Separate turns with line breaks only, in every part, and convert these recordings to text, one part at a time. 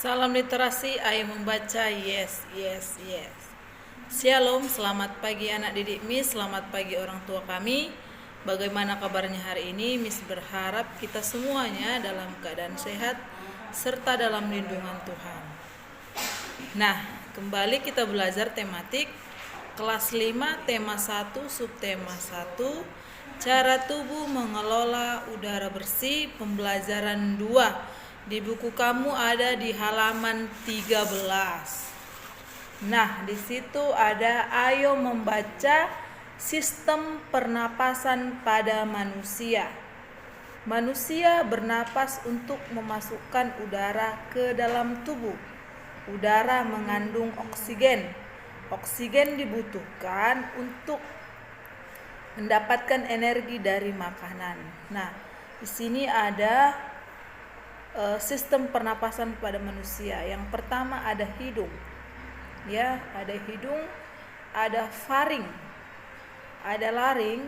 Salam literasi, ayo membaca. Yes, yes, yes. Shalom, selamat pagi anak didik Miss, selamat pagi orang tua kami. Bagaimana kabarnya hari ini? Miss berharap kita semuanya dalam keadaan sehat serta dalam lindungan Tuhan. Nah, kembali kita belajar tematik kelas 5 tema 1 subtema 1 cara tubuh mengelola udara bersih, pembelajaran 2. Di buku kamu ada di halaman 13. Nah, di situ ada ayo membaca sistem pernapasan pada manusia. Manusia bernapas untuk memasukkan udara ke dalam tubuh. Udara mengandung oksigen. Oksigen dibutuhkan untuk mendapatkan energi dari makanan. Nah, di sini ada sistem pernapasan pada manusia. Yang pertama ada hidung. Ya, ada hidung, ada faring, ada laring,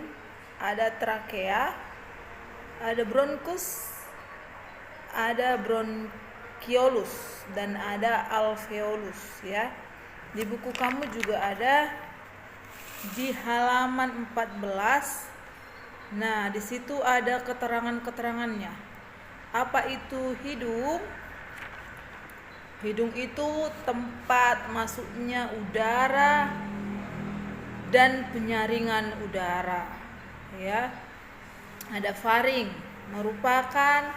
ada trakea, ada bronkus, ada bronkiolus dan ada alveolus ya. Di buku kamu juga ada di halaman 14. Nah, di situ ada keterangan-keterangannya. Apa itu hidung? Hidung itu tempat masuknya udara dan penyaringan udara ya. Ada faring, merupakan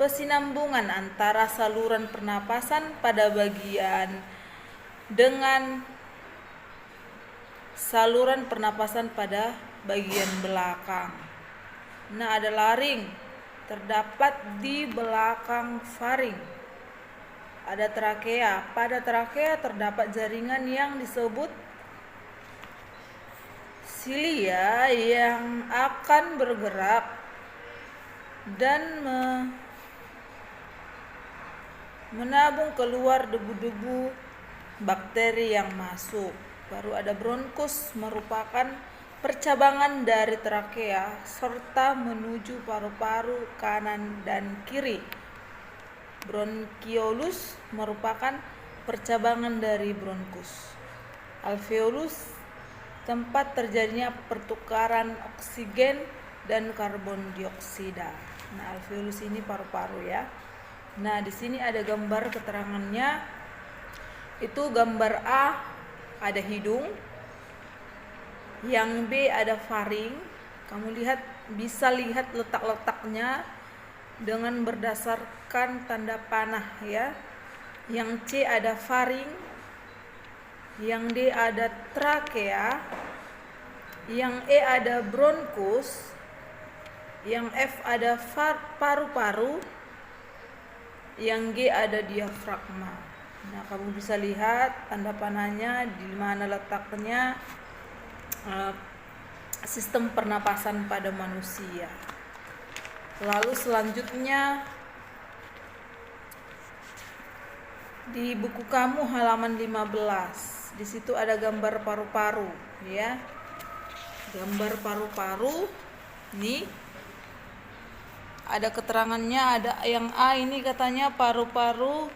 kesinambungan antara saluran pernapasan pada bagian dengan saluran pernapasan pada bagian belakang. Nah, ada laring, terdapat di belakang faring. Ada trakea, pada trakea terdapat jaringan yang disebut silia yang akan bergerak dan menabung keluar debu-debu bakteri yang masuk. Baru ada bronkus, merupakan percabangan dari trakea serta menuju paru-paru kanan dan kiri. Bronkiolus merupakan percabangan dari bronkus. Alveolus tempat terjadinya pertukaran oksigen dan karbon dioksida. Nah, alveolus ini paru-paru ya. Nah, di sini ada gambar keterangannya. Itu gambar A ada hidung, yang B ada faring. Kamu bisa lihat letak-letaknya dengan berdasarkan tanda panah ya. Yang C ada faring, yang D ada trakea, yang E ada bronkus, yang F ada paru-paru, yang G ada diafragma. Nah, kamu bisa lihat tanda panahnya di mana letaknya sistem pernapasan pada manusia. Lalu selanjutnya di buku kamu halaman 15. Di situ ada gambar paru-paru ya. Gambar paru-paru nih. Ada keterangannya, ada yang A ini katanya paru-paru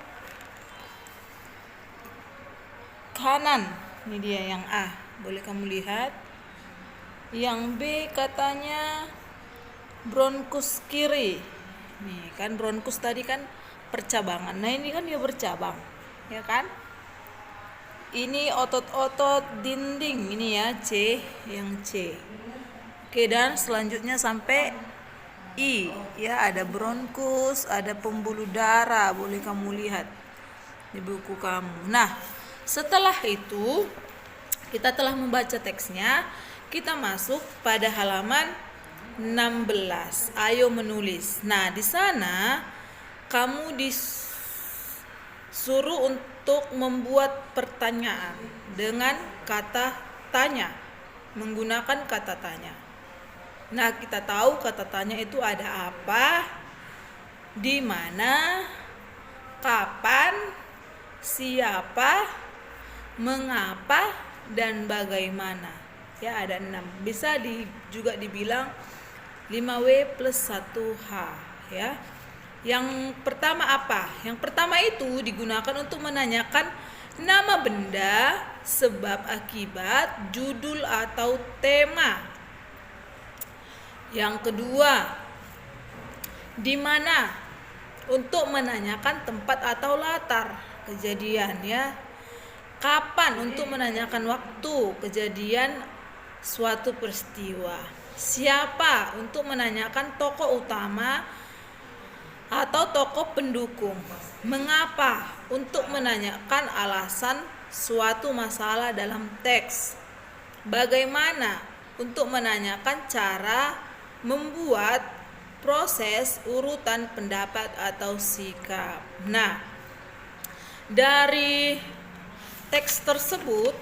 kanan. Ini dia yang A. Boleh kamu lihat. Yang B katanya bronkus kiri. Nih kan bronkus tadi kan percabangan. Nah, ini kan dia bercabang, ya kan? Ini otot-otot dinding ini ya, C, yang C. Oke, dan selanjutnya sampai I, ya ada bronkus, ada pembuluh darah, boleh kamu lihat di buku kamu. Nah, setelah itu kita telah membaca teksnya, kita masuk pada halaman 16. Ayo menulis. Nah, di sana kamu disuruh untuk membuat pertanyaan dengan kata tanya, menggunakan kata tanya. Nah, kita tahu kata tanya itu ada apa, di mana, kapan, siapa, mengapa, dan bagaimana. Ya, ada 6. Bisa juga dibilang 5W plus 1H ya. Yang pertama apa? Yang pertama itu digunakan untuk menanyakan nama benda, sebab akibat, judul atau tema. Yang kedua, di mana? Untuk menanyakan tempat atau latar kejadian ya. Kapan? Untuk menanyakan waktu kejadian suatu peristiwa. Siapa? Untuk menanyakan tokoh utama atau tokoh pendukung. Mengapa? Untuk menanyakan alasan suatu masalah dalam teks. Bagaimana? Untuk menanyakan cara membuat proses urutan pendapat atau sikap. Nah, dari teks tersebut,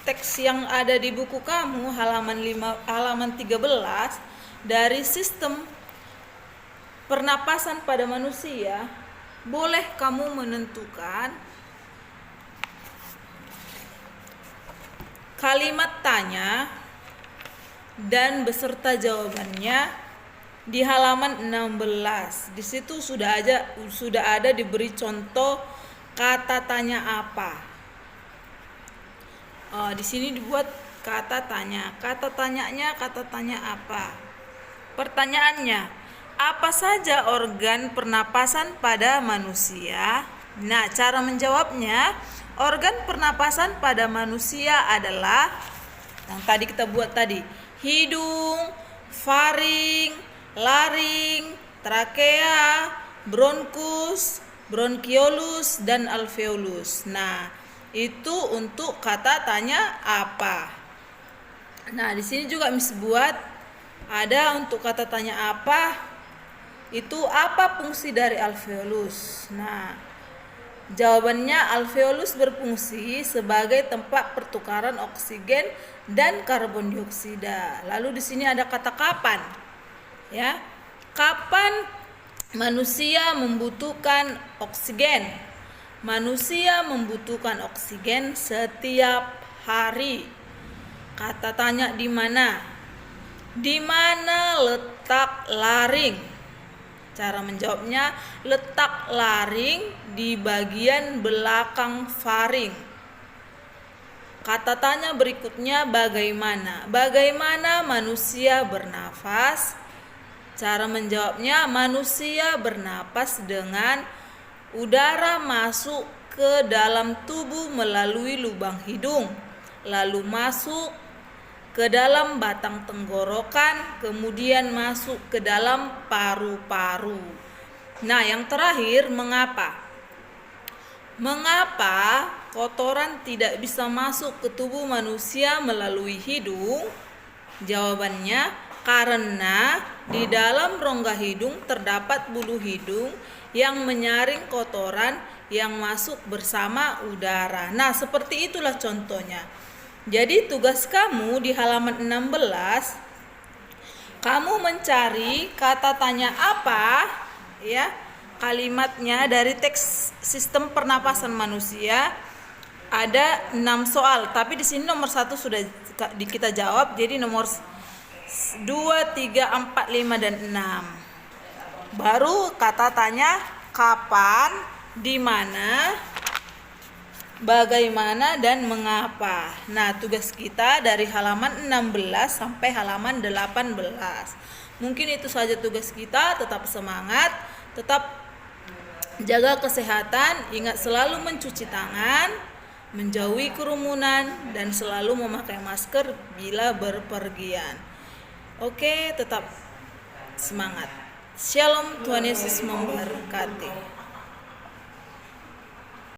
teks yang ada di buku kamu halaman 13 dari sistem pernapasan pada manusia, boleh kamu menentukan kalimat tanya dan beserta jawabannya di halaman 16. Di situ sudah ada diberi contoh kata tanya apa. Di sini dibuat kata tanya. Kata tanyanya kata tanya apa? Pertanyaannya, apa saja organ pernapasan pada manusia? Nah, cara menjawabnya, organ pernapasan pada manusia adalah yang tadi kita buat tadi, hidung, faring, laring, trakea, bronkus, bronkiolus, dan alveolus. Nah, itu untuk kata tanya apa. Nah, di sini juga Miss buat ada untuk kata tanya apa. Itu apa fungsi dari alveolus? Nah, jawabannya alveolus berfungsi sebagai tempat pertukaran oksigen dan karbon dioksida. Lalu di sini ada kata kapan. Ya. Kapan manusia membutuhkan oksigen? Manusia membutuhkan oksigen setiap hari. Kata tanya di mana? Di mana letak laring? Cara menjawabnya, letak laring di bagian belakang faring. Kata tanya berikutnya, bagaimana? Bagaimana manusia bernafas? Cara menjawabnya, manusia bernafas dengan udara masuk ke dalam tubuh melalui lubang hidung, lalu masuk ke dalam batang tenggorokan, kemudian masuk ke dalam paru-paru. Nah, yang terakhir, mengapa? Mengapa kotoran tidak bisa masuk ke tubuh manusia melalui hidung? Jawabannya, karena di dalam rongga hidung terdapat bulu hidung yang menyaring kotoran yang masuk bersama udara. Nah, seperti itulah contohnya. Jadi tugas kamu di halaman 16, kamu mencari kata tanya apa ya, kalimatnya dari teks sistem pernapasan manusia. Ada 6 soal, tapi di sini nomor 1 sudah kita jawab, jadi nomor 2, 3, 4, 5 dan 6. Baru kata tanya kapan, di mana, bagaimana, dan mengapa. Nah, tugas kita dari halaman 16 sampai halaman 18. Mungkin itu saja tugas kita. Tetap semangat, tetap jaga kesehatan, ingat selalu mencuci tangan, menjauhi kerumunan, dan selalu memakai masker bila berpergian. Oke, tetap semangat. Shalom, Tuhan Yesus memberkati.